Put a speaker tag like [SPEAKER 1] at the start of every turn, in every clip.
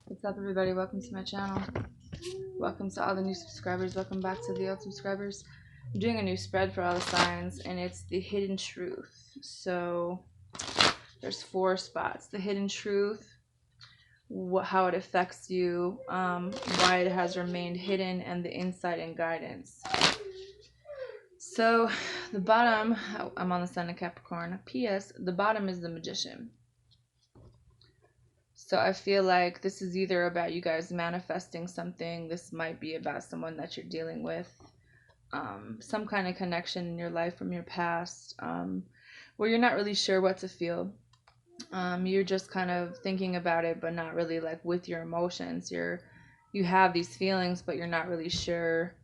[SPEAKER 1] What's up, everybody? Welcome to my channel. Welcome to all the new subscribers. Welcome back to the old subscribers. I'm doing a new spread for all the signs, and it's the hidden truth. So there's 4 spots. The hidden truth, how it affects you, why it has remained hidden, and the insight and guidance. So the bottom, I'm on the Sun of Capricorn. P.S. The bottom is the Magician. So I feel like this is either about you guys manifesting something. This might be about someone that you're dealing with. Some kind of connection in your life from your past, where you're not really sure what to feel. You're just kind of thinking about it, but not really like with your emotions. You have these feelings, but you're not really sure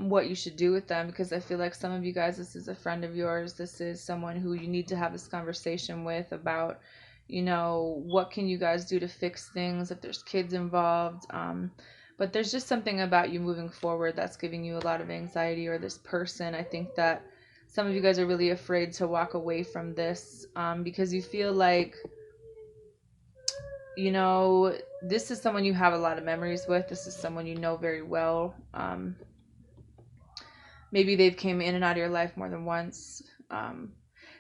[SPEAKER 1] what you should do with them, because I feel like some of you guys, this is a friend of yours. This is someone who you need to have this conversation with about, what can you guys do to fix things if there's kids involved. But there's just something about you moving forward that's giving you a lot of anxiety, or this person. I think that some of you guys are really afraid to walk away from this, because you feel like, this is someone you have a lot of memories with. This is someone you know very well. Maybe they've came in and out of your life more than once.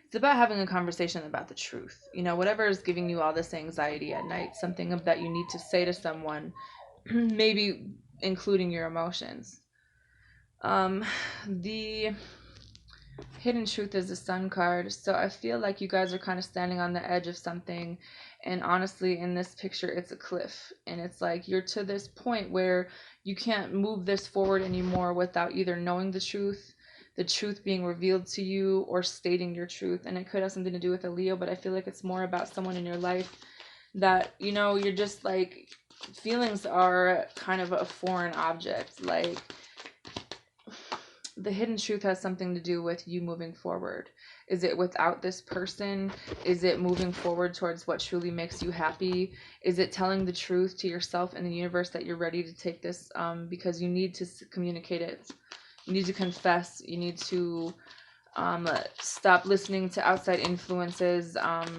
[SPEAKER 1] It's about having a conversation about the truth. Whatever is giving you all this anxiety at night, something that you need to say to someone, maybe including your emotions. The hidden truth is the Sun card. So I feel like you guys are kind of standing on the edge of something. And honestly, in this picture, it's a cliff. And it's like you're to this point where you can't move this forward anymore without either knowing the truth being revealed to you, or stating your truth. And it could have something to do with a Leo, but I feel like it's more about someone in your life that, you're just like, feelings are kind of a foreign object. Like, the hidden truth has something to do with you moving forward. Is it without this person? Is it moving forward towards what truly makes you happy? Is it telling the truth to yourself and the universe that you're ready to take this, because you need to communicate it. You need to confess. You need to stop listening to outside influences.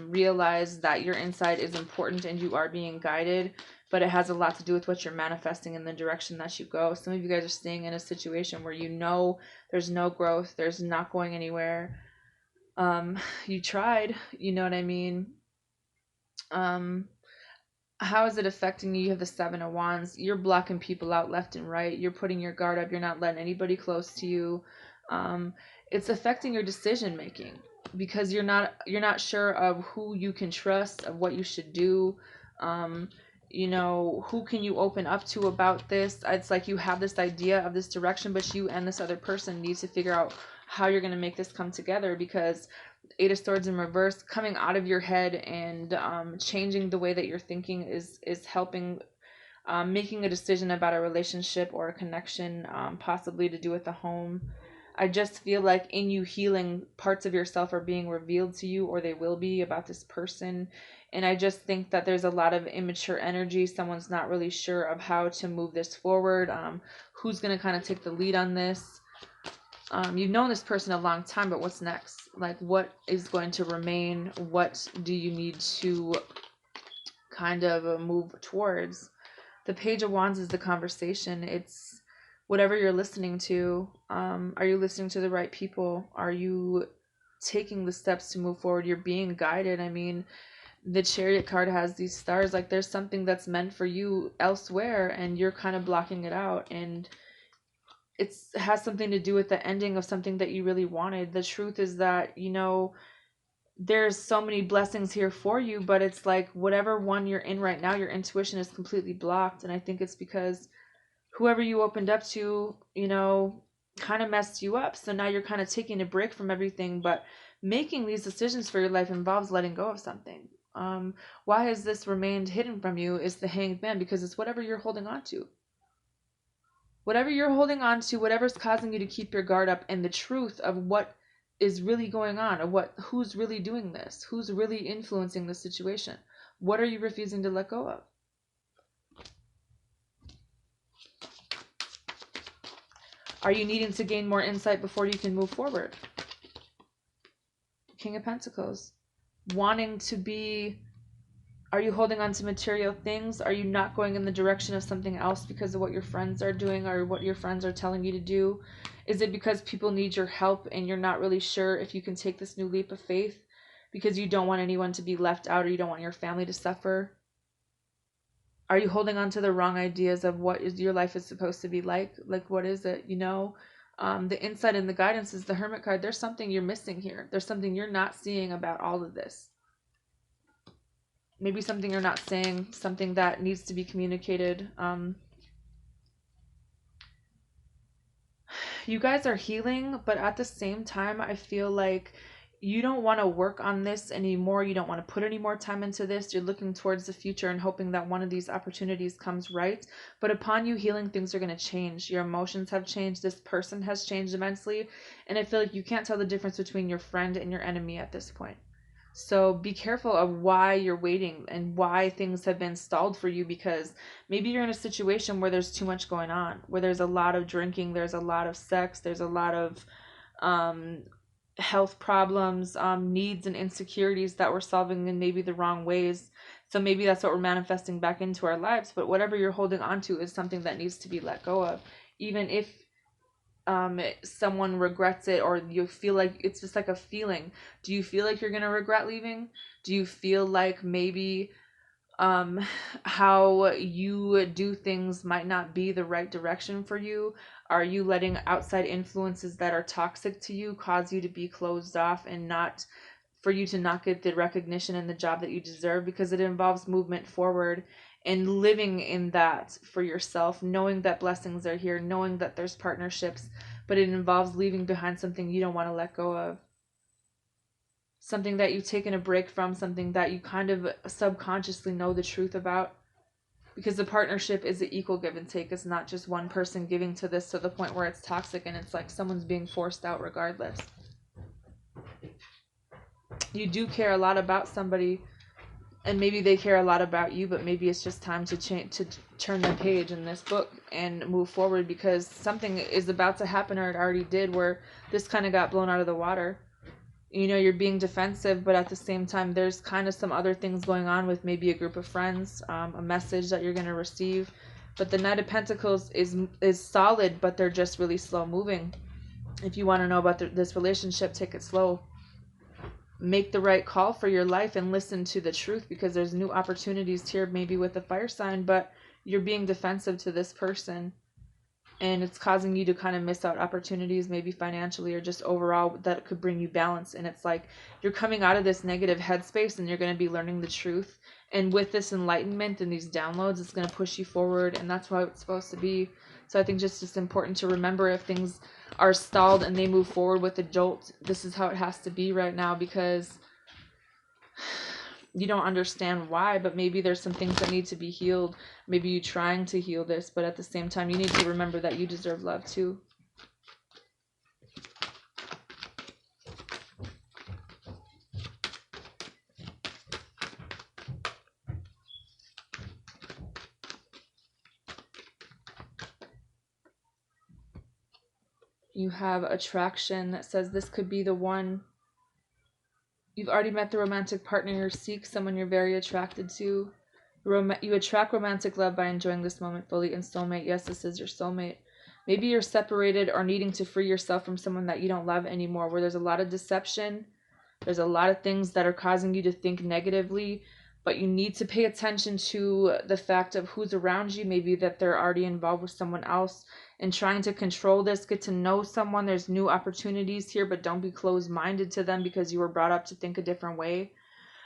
[SPEAKER 1] Realize that your inside is important and you are being guided, but it has a lot to do with what you're manifesting in the direction that you go. Some of you guys are staying in a situation where there's no growth, there's not going anywhere. You tried, you know what I mean? How is it affecting you? You have the 7 of Wands. You're blocking people out left and right. You're putting your guard up. You're not letting anybody close to you. It's affecting your decision making, because you're not sure of who you can trust, of what you should do. Who can you open up to about this? It's like you have this idea of this direction, but you and this other person need to figure out how you're going to make this come together, because 8 of Swords in reverse, coming out of your head and changing the way that you're thinking is helping, making a decision about a relationship or a connection, possibly to do with the home. I just feel like in you healing, parts of yourself are being revealed to you, or they will be, about this person. And I just think that there's a lot of immature energy. Someone's not really sure of how to move this forward. Who's going to kind of take the lead on this? You've known this person a long time, but what's next? Like, what is going to remain? What do you need to kind of move towards? The Page of Wands is the conversation. It's whatever you're listening to. Are you listening to the right people? Are you taking the steps to move forward? You're being guided. I mean, the Chariot card has these stars. Like, there's something that's meant for you elsewhere, and you're kind of blocking it out. And it has something to do with the ending of something that you really wanted. The truth is that, there's so many blessings here for you, but it's like whatever one you're in right now, your intuition is completely blocked. And I think it's because whoever you opened up to, kind of messed you up. So now you're kind of taking a break from everything, but making these decisions for your life involves letting go of something. Why has this remained hidden from you is the Hanged Man, because it's whatever you're holding on to. Whatever you're holding on to, whatever's causing you to keep your guard up, and the truth of what is really going on, of who's really doing this, who's really influencing the situation. What are you refusing to let go of? Are you needing to gain more insight before you can move forward? King of Pentacles. Wanting to be Are you holding on to material things? Are you not going in the direction of something else because of what your friends are doing or what your friends are telling you to do? Is it because people need your help and you're not really sure if you can take this new leap of faith because you don't want anyone to be left out or you don't want your family to suffer? Are you holding on to the wrong ideas of what is your life is supposed to be like? Like, what is it? The insight and the guidance is the Hermit card. There's something you're missing here. There's something you're not seeing about all of this. Maybe something you're not saying, something that needs to be communicated. You guys are healing, but at the same time, I feel like you don't want to work on this anymore. You don't want to put any more time into this. You're looking towards the future and hoping that one of these opportunities comes right. But upon you healing, things are going to change. Your emotions have changed. This person has changed immensely. And I feel like you can't tell the difference between your friend and your enemy at this point. So be careful of why you're waiting and why things have been stalled for you, because maybe you're in a situation where there's too much going on, where there's a lot of drinking, there's a lot of sex, there's a lot of health problems, needs and insecurities that we're solving in maybe the wrong ways. So maybe that's what we're manifesting back into our lives. But whatever you're holding on to is something that needs to be let go of. Even if someone regrets it or you feel like it's just like a feeling. Do you feel like you're going to regret leaving? Do you feel like maybe how you do things might not be the right direction for you? Are you letting outside influences that are toxic to you cause you to be closed off and not for you to not get the recognition and the job that you deserve? Because it involves movement forward and living in that for yourself, knowing that blessings are here, knowing that there's partnerships, but it involves leaving behind something you don't want to let go of. Something that you've taken a break from, something that you kind of subconsciously know the truth about. Because the partnership is an equal give and take. It's not just one person giving to this to the point where it's toxic and it's like someone's being forced out regardless. You do care a lot about somebody, and maybe they care a lot about you, but maybe it's just time to turn the page in this book and move forward, because something is about to happen, or it already did, where this kind of got blown out of the water. You're being defensive, but at the same time, there's kind of some other things going on with maybe a group of friends, a message that you're going to receive. But the Knight of Pentacles is solid, but they're just really slow moving. If you want to know about this relationship, take it slow. Make the right call for your life and listen to the truth, because there's new opportunities here, maybe with a fire sign, but you're being defensive to this person. And it's causing you to kind of miss out opportunities, maybe financially or just overall, that could bring you balance. And it's like you're coming out of this negative headspace and you're going to be learning the truth. And with this enlightenment and these downloads, it's going to push you forward. And that's how it's supposed to be. So I think just important to remember, if things are stalled and they move forward with a jolt, this is how it has to be right now, because you don't understand why, but maybe there's some things that need to be healed. Maybe you're trying to heal this, but at the same time, you need to remember that you deserve love too. You have attraction that says this could be the one. You've already met the romantic partner you seek, someone you're very attracted to. You attract romantic love by enjoying this moment fully. And soulmate, yes, this is your soulmate. Maybe you're separated or needing to free yourself from someone that you don't love anymore, where there's a lot of deception. There's a lot of things that are causing you to think negatively, but you need to pay attention to the fact of who's around you. Maybe that they're already involved with someone else and trying to control this. Get to know someone. There's new opportunities here, but don't be closed-minded to them because you were brought up to think a different way.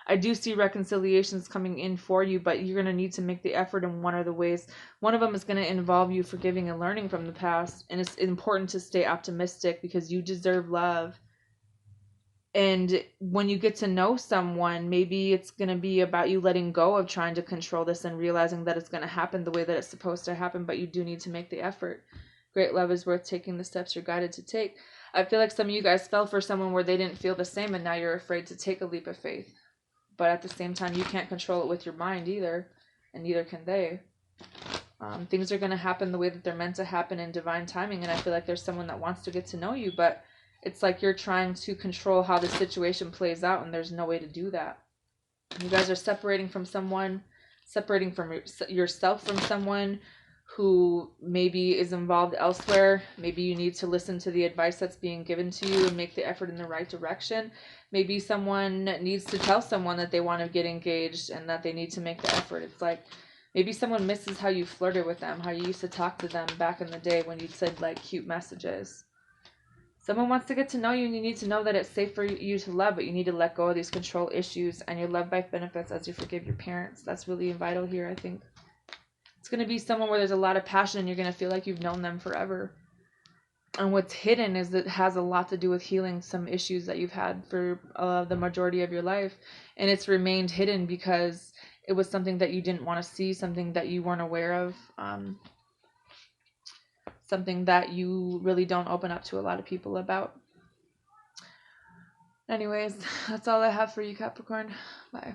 [SPEAKER 1] I do see reconciliations coming in for you, but you're going to need to make the effort in one of the ways. One of them is going to involve you forgiving and learning from the past, and it's important to stay optimistic because you deserve love. And when you get to know someone, maybe it's going to be about you letting go of trying to control this and realizing that it's going to happen the way that it's supposed to happen, but you do need to make the effort. Great love is worth taking the steps you're guided to take. I feel like some of you guys fell for someone where they didn't feel the same, and now you're afraid to take a leap of faith. But at the same time, you can't control it with your mind either, and neither can they. Things are going to happen the way that they're meant to happen in divine timing, and I feel like there's someone that wants to get to know you, but it's like you're trying to control how the situation plays out, and there's no way to do that. You guys are separating from someone, separating from yourself from someone who maybe is involved elsewhere. Maybe you need to listen to the advice that's being given to you and make the effort in the right direction. Maybe someone needs to tell someone that they want to get engaged and that they need to make the effort. It's like maybe someone misses how you flirted with them, how you used to talk to them back in the day when you said like cute messages. Someone wants to get to know you, and you need to know that it's safe for you to love, but you need to let go of these control issues, and your love life benefits as you forgive your parents. That's really vital here, I think. It's going to be someone where there's a lot of passion, and you're going to feel like you've known them forever. And what's hidden is that it has a lot to do with healing some issues that you've had for the majority of your life. And it's remained hidden because it was something that you didn't want to see, something that you weren't aware of. Something that you really don't open up to a lot of people about. Anyways, that's all I have for you, Capricorn. Bye.